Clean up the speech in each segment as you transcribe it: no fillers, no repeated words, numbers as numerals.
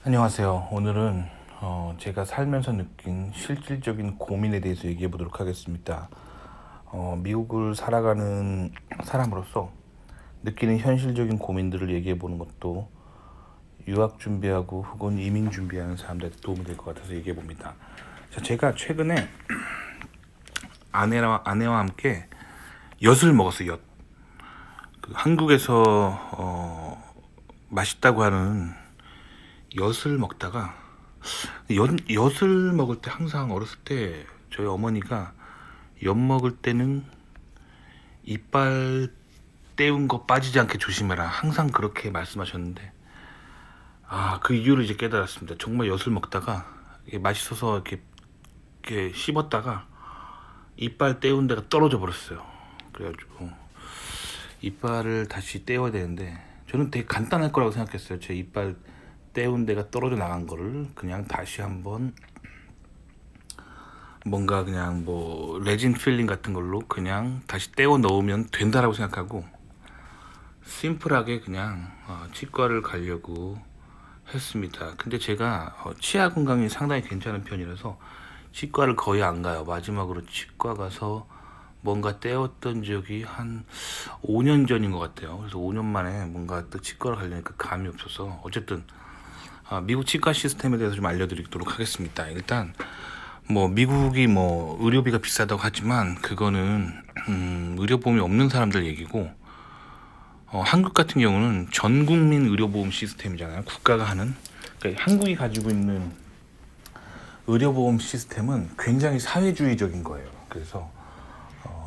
안녕하세요. 오늘은 제가 살면서 느낀 실질적인 고민에 대해서 얘기해 보도록 하겠습니다. 미국을 살아가는 사람으로서 느끼는 현실적인 고민들을 얘기해 보는 것도 유학 준비하고 혹은 이민 준비하는 사람들한테 도움이 될 것 같아서 얘기해 봅니다. 자, 제가 최근에 아내와 함께 엿을 먹었어요. 엿. 한국에서 맛있다고 하는 엿을 먹다가 엿을 먹을 때 항상 어렸을 때 저희 어머니가 엿 먹을 때는 이빨 떼운 거 빠지지 않게 조심해라 항상 그렇게 말씀하셨는데, 그 이유를 이제 깨달았습니다. 정말 엿을 먹다가 이게 맛있어서 이렇게 씹었다가 이빨 떼운 데가 떨어져 버렸어요. 그래가지고 이빨을 다시 떼어야 되는데, 저는 되게 간단할 거라고 생각했어요. 제 이빨 떼운 데가 떨어져 나간 거를 그냥 다시 한번 뭔가 그냥 뭐 레진 필링 같은 걸로 그냥 다시 떼어 넣으면 된다라고 생각하고 심플하게 그냥 치과를 가려고 했습니다. 근데 제가 치아 건강이 상당히 괜찮은 편이라서 치과를 거의 안 가요. 마지막으로 치과 가서 뭔가 떼었던 적이 한 5년 전인 것 같아요. 그래서 5년 만에 뭔가 또 치과를 가려니까 감이 없어서, 어쨌든 미국 치과 시스템에 대해서 좀 알려드리도록 하겠습니다. 일단 뭐 미국이 뭐 의료비가 비싸다고 하지만 그거는 의료보험이 없는 사람들 얘기고, 한국 같은 경우는 전 국민 의료보험 시스템이잖아요. 국가가 하는. 그러니까 한국이 가지고 있는 의료보험 시스템은 굉장히 사회주의적인 거예요. 그래서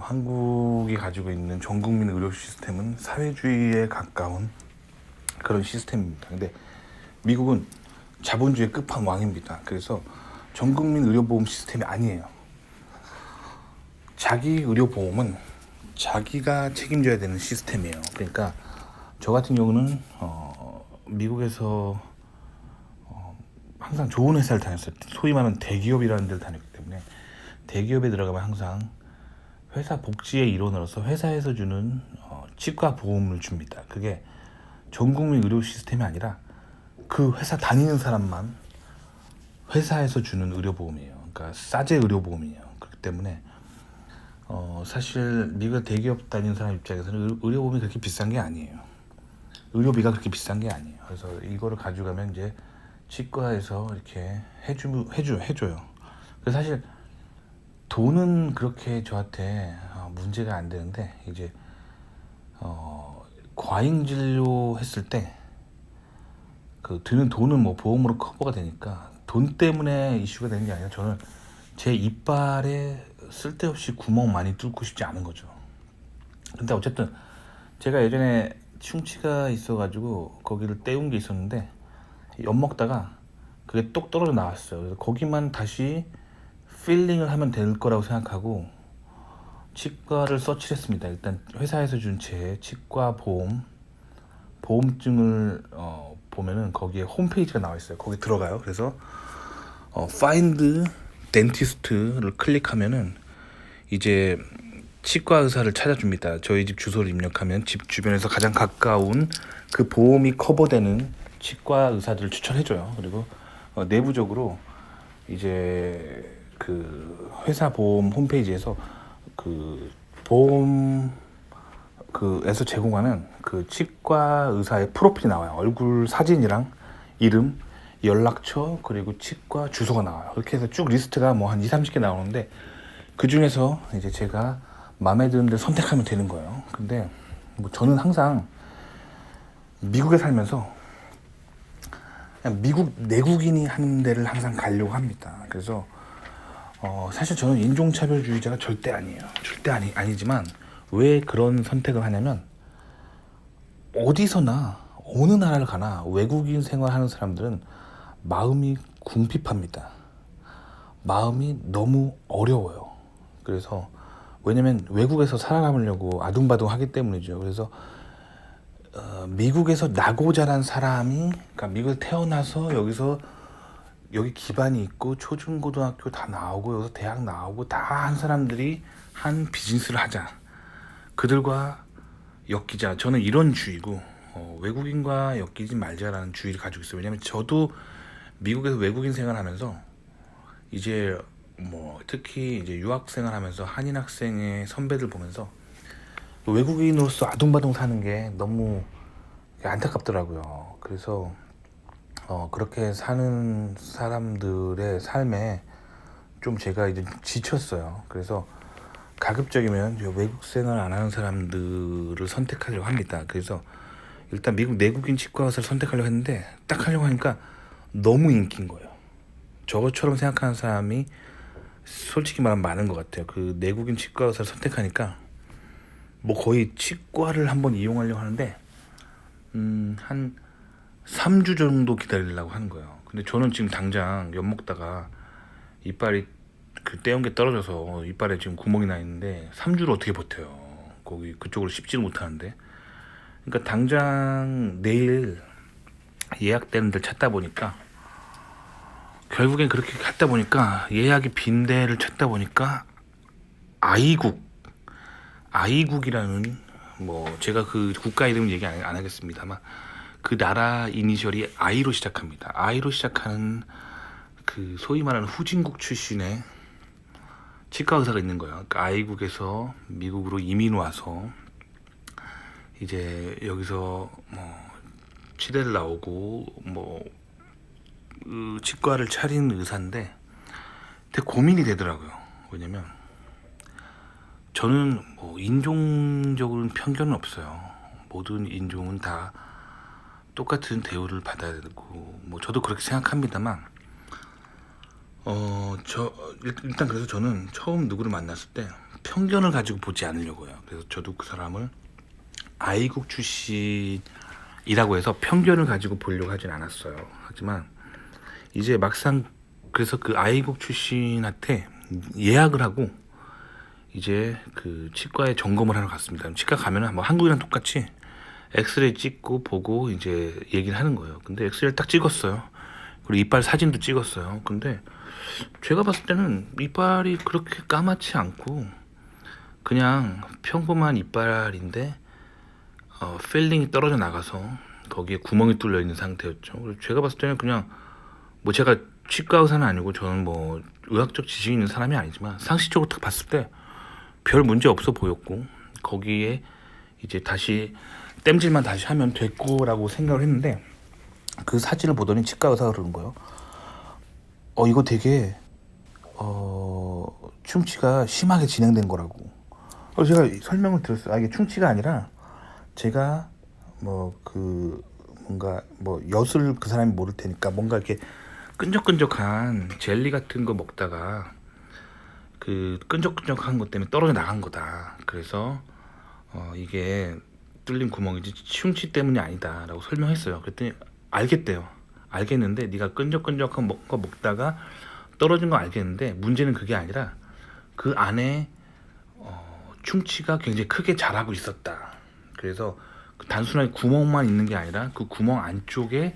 한국이 가지고 있는 전 국민 의료 시스템은 사회주의에 가까운 그런 시스템입니다. 근데 미국은 자본주의 끝판왕입니다. 그래서 전 국민 의료보험 시스템이 아니에요. 자기 의료보험은 자기가 책임져야 되는 시스템이에요. 그러니까 저 같은 경우는 미국에서 항상 좋은 회사를 다녔어요. 소위 말하는 대기업이라는 데를 다녔기 때문에 대기업에 들어가면 항상 회사 복지의 일원으로서 회사에서 주는 치과 보험을 줍니다. 그게 전 국민 의료 시스템이 아니라 그 회사 다니는 사람만 회사에서 주는 의료보험이에요. 그러니까 싸제 의료보험이에요. 그렇기 때문에 사실 미국 대기업 다니는 사람 입장에서는 의료보험이 그렇게 비싼 게 아니에요. 의료비가 그렇게 비싼 게 아니에요. 그래서 이거를 가져가면 이제 치과에서 이렇게 해줘요. 그래서 사실 돈은 그렇게 저한테 문제가 안 되는데, 이제 과잉 진료 했을 때 그 드는 돈은 뭐 보험으로 커버가 되니까 돈 때문에 이슈가 되는 게 아니라, 저는 제 이빨에 쓸데없이 구멍 많이 뚫고 싶지 않은 거죠. 근데 어쨌든 제가 예전에 충치가 있어가지고 거기를 떼운 게 있었는데 엿 먹다가 그게 똑 떨어져 나왔어요. 그래서 거기만 다시 필링을 하면 될 거라고 생각하고 치과를 서치를 했습니다. 일단 회사에서 준 제 치과 보험증을 보면은 거기에 홈페이지가 나와 있어요. 거기 들어가요. 그래서 Find Dentist를 클릭하면은 이제 치과 의사를 찾아줍니다. 저희 집 주소를 입력하면 집 주변에서 가장 가까운 그 보험이 커버되는 치과 의사들을 추천해줘요. 그리고 내부적으로 이제 그 회사 보험 홈페이지에서 그 보험 그에서 제공하는 그 치과 의사의 프로필이 나와요. 얼굴 사진이랑 이름, 연락처, 그리고 치과 주소가 나와요. 그렇게 해서 쭉 리스트가 뭐 한 2, 30개 나오는데 그 중에서 이제 제가 마음에 드는 데를 선택하면 되는 거예요. 근데 뭐 저는 항상 미국에 살면서 그냥 미국 내국인이 하는 데를 항상 가려고 합니다. 그래서 사실 저는 인종차별주의자가 절대 아니에요. 아니지만 왜 그런 선택을 하냐면, 어디서나 어느 나라를 가나 외국인 생활하는 사람들은 마음이 궁핍합니다. 마음이 너무 어려워요. 그래서 왜냐면 외국에서 살아남으려고 아둥바둥 하기 때문이죠. 그래서 미국에서 나고 자란 사람이, 그러니까 미국에 태어나서 여기 기반이 있고 초중고등학교 다 나오고 여기서 대학 나오고 다 한 사람들이 한 비즈니스를 하자, 그들과 엮이자, 저는 이런 주의고 외국인과 엮이지 말자라는 주의를 가지고 있어요. 왜냐면 저도 미국에서 외국인 생활하면서 이제 뭐 특히 이제 유학 생활하면서 한인 학생의 선배들 보면서 외국인으로서 아둥바둥 사는 게 너무 안타깝더라고요. 그래서 그렇게 사는 사람들의 삶에 좀 제가 이제 지쳤어요. 그래서 가급적이면 외국 생활 안 하는 사람들을 선택하려고 합니다. 그래서 일단 미국 내국인 치과 의사를 선택하려고 했는데 딱 하려고 하니까 너무 인기인 거예요. 저것처럼 생각하는 사람이 솔직히 말하면 많은 것 같아요. 그 내국인 치과 의사를 선택하니까 뭐 거의 치과를 한번 이용하려고 하는데 한 3주 정도 기다리려고 하는 거예요. 근데 저는 지금 당장 엿 먹다가 이빨이 그 떼운 게 떨어져서 이빨에 지금 구멍이 나 있는데 3주를 어떻게 버텨요. 거기 그쪽으로 씹지는 못하는데. 그러니까 당장 내일 예약되는 데를 찾다 보니까 결국엔 그렇게 갔다 보니까 예약이 빈 데를 찾다 보니까 아이국이라는 뭐 제가 그 국가 이름 얘기 안 하겠습니다만 그 나라 이니셜이 I로 시작합니다. I로 시작하는 그 소위 말하는 후진국 출신의 치과 의사가 있는 거예요. 그러니까 아이국에서 미국으로 이민 와서 이제 여기서 뭐 치대를 나오고 뭐 치과를 차린 의사인데 되게 고민이 되더라고요. 왜냐면 저는 뭐 인종적으로는 편견은 없어요. 모든 인종은 다 똑같은 대우를 받아야 되고 뭐 저도 그렇게 생각합니다만 일단 그래서 저는 처음 누구를 만났을 때 편견을 가지고 보지 않으려고요. 그래서 저도 그 사람을 아이국 출신이라고 해서 편견을 가지고 보려고 하진 않았어요. 하지만 이제 막상 그래서 그 아이국 출신한테 예약을 하고 이제 그 치과에 점검을 하러 갔습니다. 치과 가면은 뭐 한국이랑 똑같이 엑스레이 찍고 보고 이제 얘기를 하는 거예요. 근데 엑스레이를 딱 찍었어요. 그리고 이빨 사진도 찍었어요. 근데 제가 봤을 때는 이빨이 그렇게 까맣지 않고 그냥 평범한 이빨인데 필링이 떨어져 나가서 거기에 구멍이 뚫려 있는 상태였죠. 그래서 제가 봤을 때는 그냥 뭐 제가 치과 의사는 아니고 저는 뭐 의학적 지식이 있는 사람이 아니지만 상식적으로 딱 봤을 때 별 문제 없어 보였고 거기에 이제 다시 땜질만 다시 하면 됐고라고 생각을 했는데 그 사진을 보더니 치과 의사가 그러는 거예요. 이거 되게 충치가 심하게 진행된 거라고. 제가 설명을 드렸어요. 이게 충치가 아니라 제가 뭐 그 뭔가 뭐 엿을 그 사람이 모를 테니까 뭔가 이렇게 끈적끈적한 젤리 같은 거 먹다가 그 끈적끈적한 것 때문에 떨어져 나간 거다. 그래서 이게 뚫린 구멍이지 충치 때문이 아니다라고 설명했어요. 그랬더니 알겠대요. 알겠는데 네가 끈적끈적한 거 먹다가 떨어진 거 알겠는데 문제는 그게 아니라 그 안에 충치가 굉장히 크게 자라고 있었다. 그래서 단순하게 구멍만 있는 게 아니라 그 구멍 안쪽에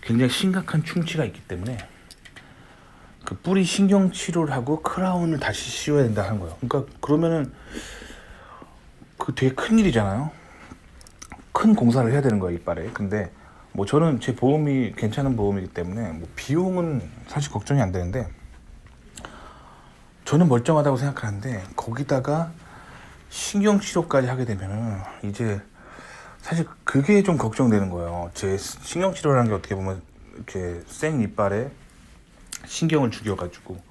굉장히 심각한 충치가 있기 때문에 그 뿌리 신경 치료를 하고 크라운을 다시 씌워야 된다 하는 거예요. 그러니까 그러면은 그 되게 큰 일이잖아요. 큰 공사를 해야 되는 거예요, 이빨에. 근데 뭐 저는 제 보험이 괜찮은 보험이기 때문에 뭐 비용은 사실 걱정이 안 되는데 저는 멀쩡하다고 생각하는데 거기다가 신경 치료까지 하게 되면은 이제 사실 그게 좀 걱정되는 거예요. 제 신경 치료라는 게 어떻게 보면 이렇게 생 이빨에 신경을 죽여가지고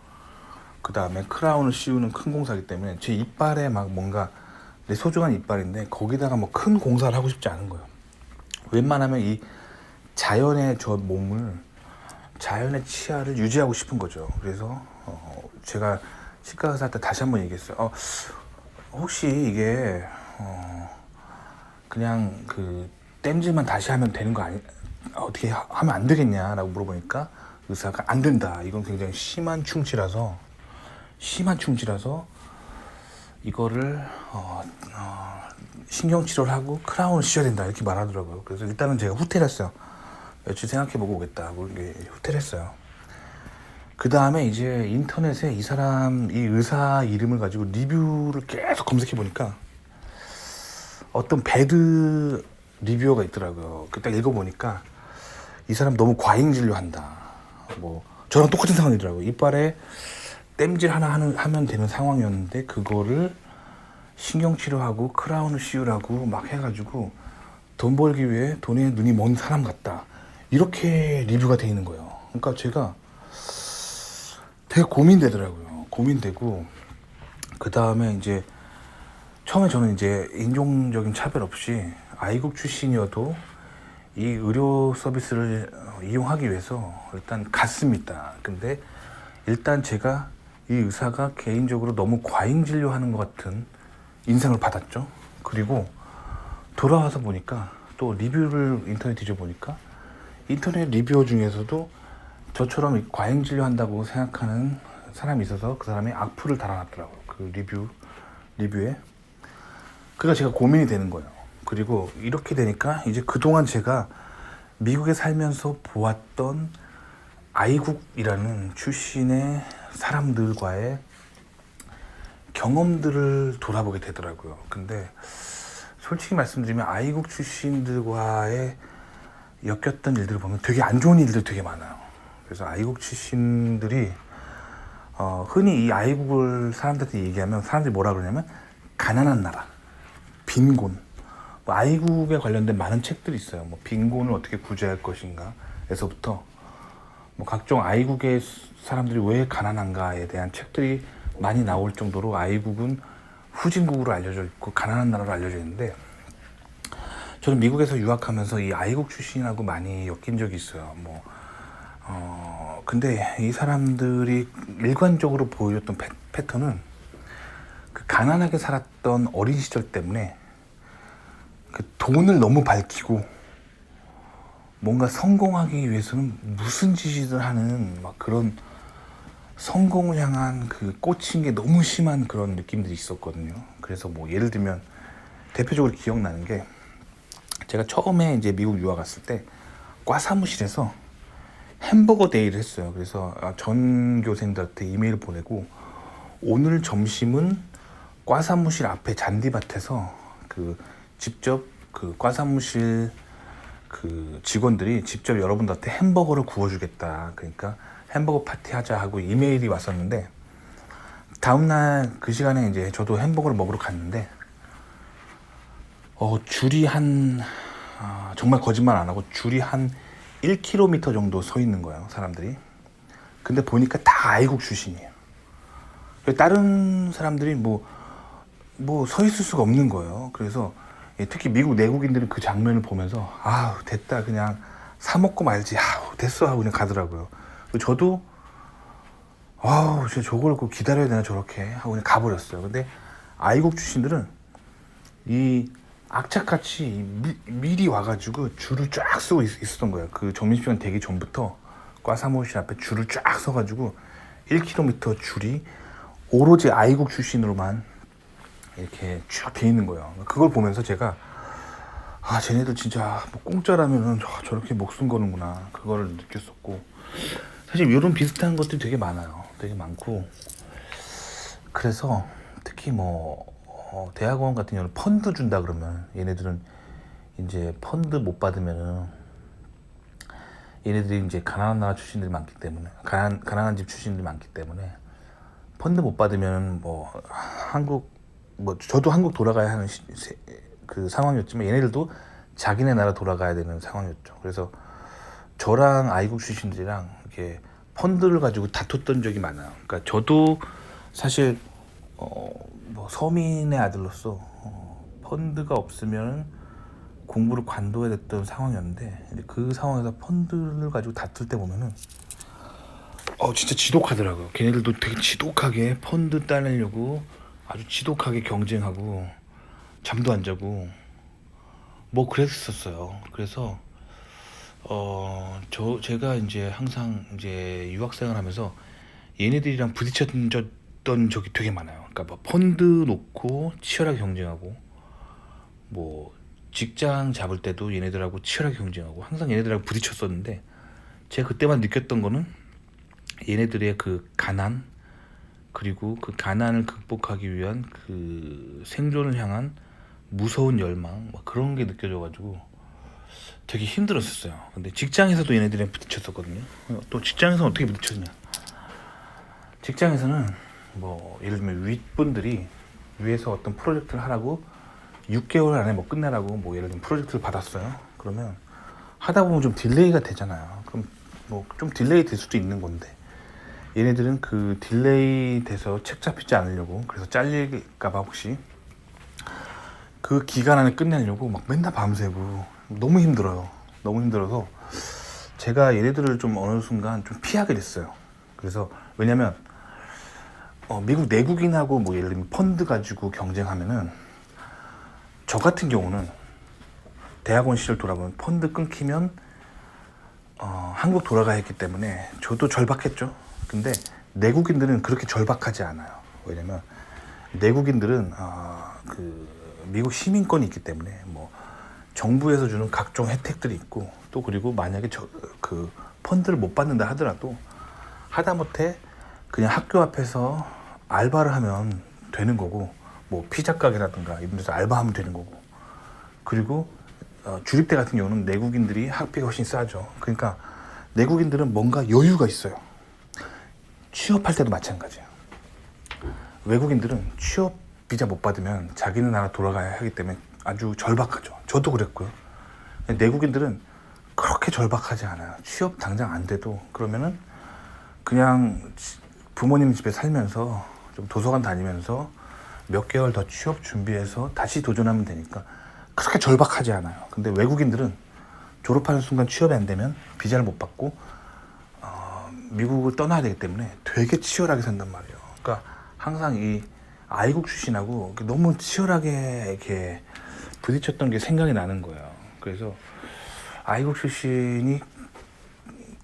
그 다음에 크라운을 씌우는 큰 공사이기 때문에 제 이빨에 막 뭔가 내 소중한 이빨인데 거기다가 뭐 큰 공사를 하고 싶지 않은 거예요. 웬만하면 이 자연의 저 몸을 자연의 치아를 유지하고 싶은 거죠. 그래서 제가 치과 의사한테 다시 한번 얘기했어요. 혹시 이게 그냥 그 땜질만 다시 하면 되는 거 아니 어떻게 하면 안 되겠냐라고 물어보니까 의사가 안 된다. 이건 굉장히 심한 충치라서 이거를 신경 치료를 하고 크라운을 씌워야 된다 이렇게 말하더라고요. 그래서 일단은 제가 후퇴를 했어요. 며칠 생각해보고 오겠다고 후퇴를 했어요. 그 다음에 이제 인터넷에 이 의사 이름을 가지고 리뷰를 계속 검색해 보니까 어떤 배드 리뷰어가 있더라고요. 그때 읽어보니까 이 사람 너무 과잉 진료한다. 뭐 저랑 똑같은 상황이더라고요. 이빨에 땜질 하나 하면 되는 상황이었는데 그거를 신경치료하고 크라운을 씌우라고 막 해가지고 돈 벌기 위해 돈에 눈이 먼 사람 같다, 이렇게 리뷰가 돼 있는 거예요. 그러니까 제가 되게 고민되더라고요. 고민되고 그 다음에 이제 처음에 저는 이제 인종적인 차별 없이 아이국 출신이어도 이 의료 서비스를 이용하기 위해서 일단 갔습니다. 근데 일단 제가 이 의사가 개인적으로 너무 과잉 진료하는 것 같은 인상을 받았죠. 그리고 돌아와서 보니까 또 리뷰를 인터넷 뒤져보니까 인터넷 리뷰어 중에서도 저처럼 과잉 진료한다고 생각하는 사람이 있어서 그 사람이 악플을 달아놨더라고요. 그 리뷰에. 그러니까 제가 고민이 되는 거예요. 그리고 이렇게 되니까 이제 그동안 제가 미국에 살면서 보았던 아이국이라는 출신의 사람들과의 경험들을 돌아보게 되더라고요. 근데 솔직히 말씀드리면 아이국 출신들과의 엮였던 일들을 보면 되게 안 좋은 일들 되게 많아요. 그래서 아이국 출신들이 흔히 이 아이국을 사람들한테 얘기하면 사람들이 뭐라 그러냐면 가난한 나라, 빈곤, 뭐 아이국에 관련된 많은 책들이 있어요. 뭐 빈곤을 어떻게 구제할 것인가에서부터 뭐 각종 아이국의 사람들이 왜 가난한가에 대한 책들이 많이 나올 정도로 아이국은 후진국으로 알려져 있고 가난한 나라로 알려져 있는데, 저는 미국에서 유학하면서 이 아이국 출신하고 많이 엮인 적이 있어요. 근데 이 사람들이 일관적으로 보여줬던 패턴은 그 가난하게 살았던 어린 시절 때문에 그 돈을 너무 밝히고 뭔가 성공하기 위해서는 무슨 짓이든 하는 막 그런 성공을 향한 그 꽂힌 게 너무 심한 그런 느낌들이 있었거든요. 그래서 뭐 예를 들면 대표적으로 기억나는 게, 제가 처음에 이제 미국 유학 갔을 때 과 사무실에서 햄버거 데이를 했어요. 그래서 전 교생들한테 이메일을 보내고 오늘 점심은 과 사무실 앞에 잔디밭에서 그 직접 그 과 사무실 그 직원들이 직접 여러분들한테 햄버거를 구워주겠다, 그러니까 햄버거 파티 하자 하고 이메일이 왔었는데, 다음날 그 시간에 이제 저도 햄버거를 먹으러 갔는데 줄이 정말 거짓말 안 하고 줄이 한 1km 정도 서 있는 거예요, 사람들이. 근데 보니까 다 아이국 출신이에요. 다른 사람들이 뭐 서 있을 수가 없는 거예요. 그래서 특히 미국 내국인들은 그 장면을 보면서 됐다, 그냥 사 먹고 말지, 됐어 하고 그냥 가더라고요. 저도 진짜 저걸 꼭 기다려야 되나 저렇게 하고 그냥 가버렸어요. 근데 아이국 출신들은 이 악착같이 미리 와가지고 줄을 쫙 서고 있었던 거예요. 그 점심시간 되기 전부터 과 사무실 앞에 줄을 쫙 서가지고 1km 줄이 오로지 아이국 출신으로만 이렇게 쭉 돼 있는 거예요. 그걸 보면서 제가 쟤네들 진짜 뭐 공짜라면은 저렇게 목숨 거는구나, 그거를 느꼈었고, 사실 이런 비슷한 것들이 되게 많아요. 되게 많고, 그래서 특히 대학원 같은 경우는 펀드 준다 그러면 얘네들은 이제 펀드 못 받으면은 얘네들이 이제 가난한 나라 출신들이 많기 때문에, 가난한 집 출신들이 많기 때문에 펀드 못 받으면 저도 한국 돌아가야 하는 그 상황이었지만 얘네들도 자기네 나라 돌아가야 되는 상황이었죠. 그래서 저랑 아이국 출신들이랑 이렇게 펀드를 가지고 다퉜던 적이 많아요. 그러니까 저도 사실 서민의 아들로서 펀드가 없으면 공부를 관둬야 됐던 상황이었는데, 그 상황에서 펀드를 가지고 다툴 때 보면은 진짜 지독하더라고요. 걔네들도 되게 지독하게 펀드 따내려고 아주 지독하게 경쟁하고 잠도 안 자고 뭐 그랬었어요. 그래서 제가 이제 항상 이제 유학생을 하면서 얘네들이랑 부딪혔던 적이 되게 많아요. 그러니까 뭐 펀드 놓고 치열하게 경쟁하고, 뭐 직장 잡을 때도 얘네들하고 치열하게 경쟁하고 항상 얘네들하고 부딪혔었는데, 제가 그때만 느꼈던 거는 얘네들의 그 가난, 그리고 그 가난을 극복하기 위한 그 생존을 향한 무서운 열망, 그런 게 느껴져가지고 되게 힘들었었어요. 근데 직장에서도 얘네들이랑 부딪혔었거든요. 또 직장에서는 어떻게 부딪혔냐? 직장에서는 뭐 예를 들면 윗분들이 위에서 어떤 프로젝트를 하라고 6개월 안에 뭐 끝내라고 뭐 예를 들면 프로젝트를 받았어요. 그러면 하다 보면 좀 딜레이가 되잖아요. 그럼 뭐 좀 딜레이 될 수도 있는 건데 얘네들은 그 딜레이 돼서 책 잡히지 않으려고, 그래서 잘릴까봐 혹시 그 기간 안에 끝내려고 막 맨날 밤새고 너무 힘들어요. 너무 힘들어서 제가 얘네들을 좀 어느 순간 좀 피하게 됐어요. 그래서 왜냐면 미국 내국인하고 뭐 예를 들면 펀드 가지고 경쟁하면은 저 같은 경우는 대학원 시절 돌아보면 펀드 끊기면 한국 돌아가야 했기 때문에 저도 절박했죠. 근데 내국인들은 그렇게 절박하지 않아요. 왜냐면 내국인들은 그 미국 시민권이 있기 때문에 뭐 정부에서 주는 각종 혜택들이 있고, 또 그리고 만약에 그 펀드를 못 받는다 하더라도 하다못해 그냥 학교 앞에서 알바를 하면 되는 거고, 뭐 피자 가게라든가 이런 데서 알바하면 되는 거고, 그리고 주립대 같은 경우는 내국인들이 학비가 훨씬 싸죠. 그러니까 내국인들은 뭔가 여유가 있어요. 취업할 때도 마찬가지예요. 외국인들은 취업 비자 못 받으면 자기네 나라 돌아가야 하기 때문에 아주 절박하죠. 저도 그랬고요. 내국인들은 그렇게 절박하지 않아요. 취업 당장 안 돼도 그러면은 그냥 부모님 집에 살면서 좀 도서관 다니면서 몇 개월 더 취업 준비해서 다시 도전하면 되니까 그렇게 절박하지 않아요. 근데 외국인들은 졸업하는 순간 취업이 안 되면 비자를 못 받고 미국을 떠나야 되기 때문에 되게 치열하게 산단 말이에요. 그러니까 항상 이 아이국 출신하고 너무 치열하게 이렇게 부딪혔던 게 생각이 나는 거예요. 그래서 아이국 출신이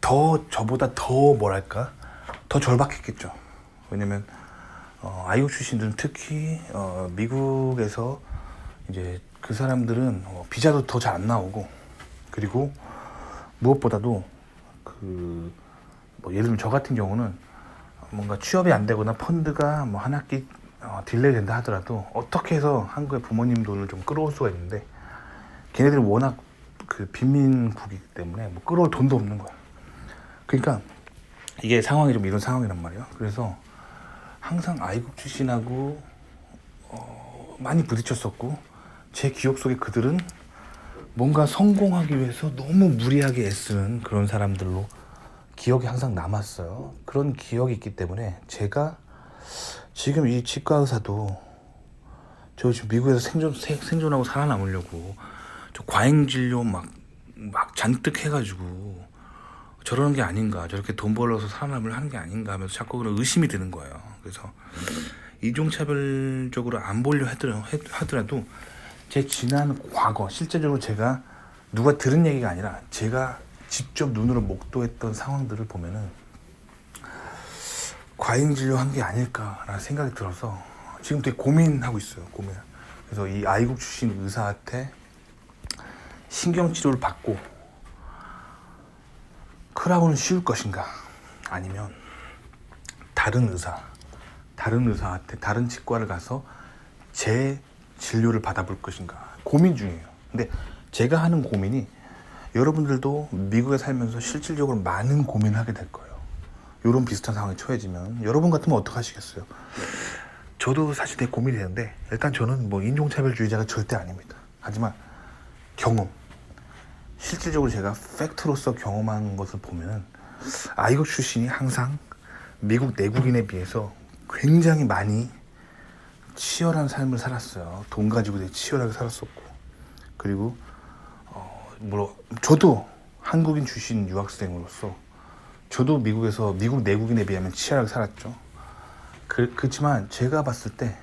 저보다 더 뭐랄까 더 절박했겠죠. 왜냐면 아이국 출신들은 특히 미국에서 이제 그 사람들은 비자도 더 잘 안 나오고, 그리고 무엇보다도 뭐 예를 들면 저 같은 경우는 뭔가 취업이 안 되거나 펀드가 뭐 한 학기 딜레이 된다 하더라도 어떻게 해서 한국의 부모님 돈을 좀 끌어올 수가 있는데, 걔네들은 워낙 그 빈민국이기 때문에 뭐 끌어올 돈도 없는 거야. 그러니까 이게 상황이 좀 이런 상황이란 말이에요. 그래서 항상 아이국 출신하고 많이 부딪혔었고, 제 기억 속에 그들은 뭔가 성공하기 위해서 너무 무리하게 애쓰는 그런 사람들로 기억이 항상 남았어요. 그런 기억이 있기 때문에 제가 지금 이 치과 의사도 저 지금 미국에서 생존하고 살아남으려고 저 과잉 진료 막 잔뜩 해가지고 저러는 게 아닌가, 저렇게 돈 벌어서 살아남을 하는 게 아닌가 하면서 자꾸 그런 의심이 드는 거예요. 그래서 인종차별적으로 안 보려 하더라도 제 지난 과거, 실제적으로 제가 누가 들은 얘기가 아니라 제가 직접 눈으로 목도했던 상황들을 보면은 과잉 진료한 게 아닐까라는 생각이 들어서 지금 되게 고민하고 있어요. 고민. 그래서 이 아이국 출신 의사한테 신경치료를 받고 크라운을 씌울 것인가, 아니면 다른 의사한테 다른 치과를 가서 제 진료를 받아볼 것인가 고민 중이에요. 근데 제가 하는 고민이 여러분들도 미국에 살면서 실질적으로 많은 고민을 하게 될 거예요. 이런 비슷한 상황에 처해지면 여러분 같으면 어떡 하시겠어요? 저도 사실 되게 고민이 되는데, 일단 저는 뭐 인종차별주의자가 절대 아닙니다. 하지만 실질적으로 제가 팩트로서 경험한 것을 보면은 아이국 출신이 항상 미국 내국인에 비해서 굉장히 많이 치열한 삶을 살았어요. 돈 가지고 되게 치열하게 살았었고, 그리고 물론 저도 한국인 출신 유학생으로서 저도 미국에서 미국 내국인에 비하면 치열하게 살았죠. 그렇지만 제가 봤을 때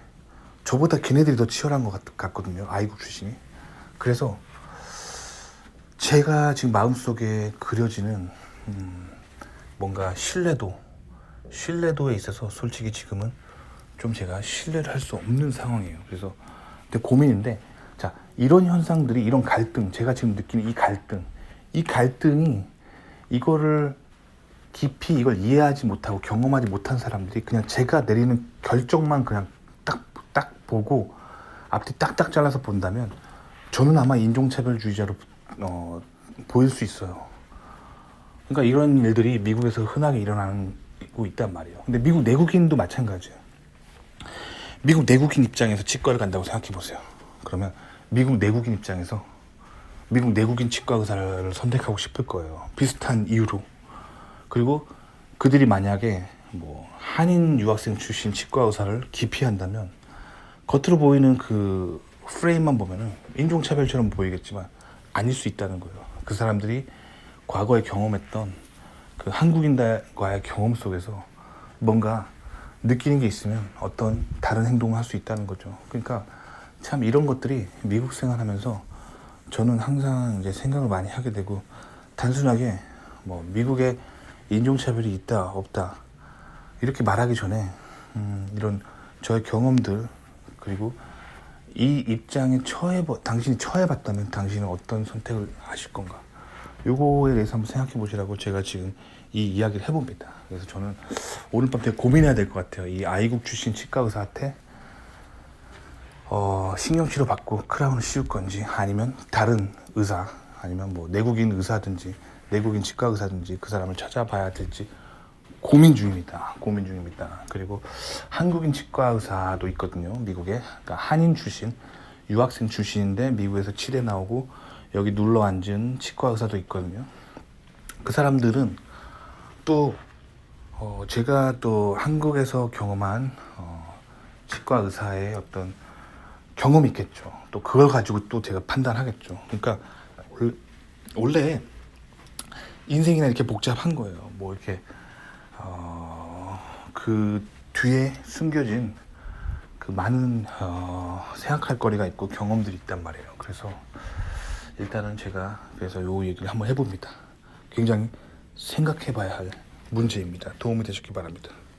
저보다 걔네들이 더 치열한 것 같거든요. 아이국 출신이. 그래서 제가 지금 마음속에 그려지는 뭔가 신뢰도에 있어서 솔직히 지금은 좀 제가 신뢰를 할 수 없는 상황이에요. 그래서 되게 고민인데, 자, 이런 현상들이, 이런 갈등, 제가 지금 느끼는 이 갈등이 이거를 깊이 이걸 이해하지 못하고 경험하지 못한 사람들이 그냥 제가 내리는 결정만 그냥 딱 보고 앞뒤 딱딱 잘라서 본다면 저는 아마 인종차별주의자로 보일 수 있어요. 그러니까 이런 일들이 미국에서 흔하게 일어나고 있단 말이에요. 근데 미국 내국인도 마찬가지예요. 미국 내국인 입장에서 치과를 간다고 생각해 보세요. 그러면 미국 내국인 입장에서 미국 내국인 치과 의사를 선택하고 싶을 거예요. 비슷한 이유로. 그리고 그들이 만약에 뭐 한인 유학생 출신 치과 의사를 기피한다면 겉으로 보이는 그 프레임만 보면은 인종차별처럼 보이겠지만 아닐 수 있다는 거예요. 그 사람들이 과거에 경험했던 그 한국인과의 경험 속에서 뭔가 느끼는 게 있으면 어떤 다른 행동을 할 수 있다는 거죠. 그러니까 참 이런 것들이 미국 생활하면서 저는 항상 이제 생각을 많이 하게 되고, 단순하게 뭐 미국에 인종차별이 있다 없다 이렇게 말하기 전에 이런 저의 경험들, 그리고 이 입장에 당신이 처해봤다면 당신은 어떤 선택을 하실 건가, 요거에 대해서 한번 생각해 보시라고 제가 지금 이 이야기를 해봅니다. 그래서 저는 오늘 밤 되게 고민해야 될 것 같아요. 이 아이국 출신 치과 의사한테 신경치료 받고 크라운을 씌울 건지, 아니면 다른 의사, 아니면 뭐 내국인 의사든지 내국인 치과 의사든지 그 사람을 찾아봐야 될지 고민 중입니다. 그리고 한국인 치과 의사도 있거든요, 미국에. 그러니까 한인 출신, 유학생 출신인데 미국에서 치대 나오고 여기 눌러 앉은 치과 의사도 있거든요. 그 사람들은 또 제가 또 한국에서 경험한 치과 의사의 어떤 경험이 있겠죠. 또 그걸 가지고 또 제가 판단하겠죠. 그러니까 원래 인생이나 이렇게 복잡한 거예요. 뭐 이렇게 그 뒤에 숨겨진 그 많은 생각할 거리가 있고 경험들이 있단 말이에요. 그래서 일단은 제가 그래서 요 얘기를 한번 해봅니다. 굉장히 생각해봐야 할 문제입니다. 도움이 되셨기 바랍니다.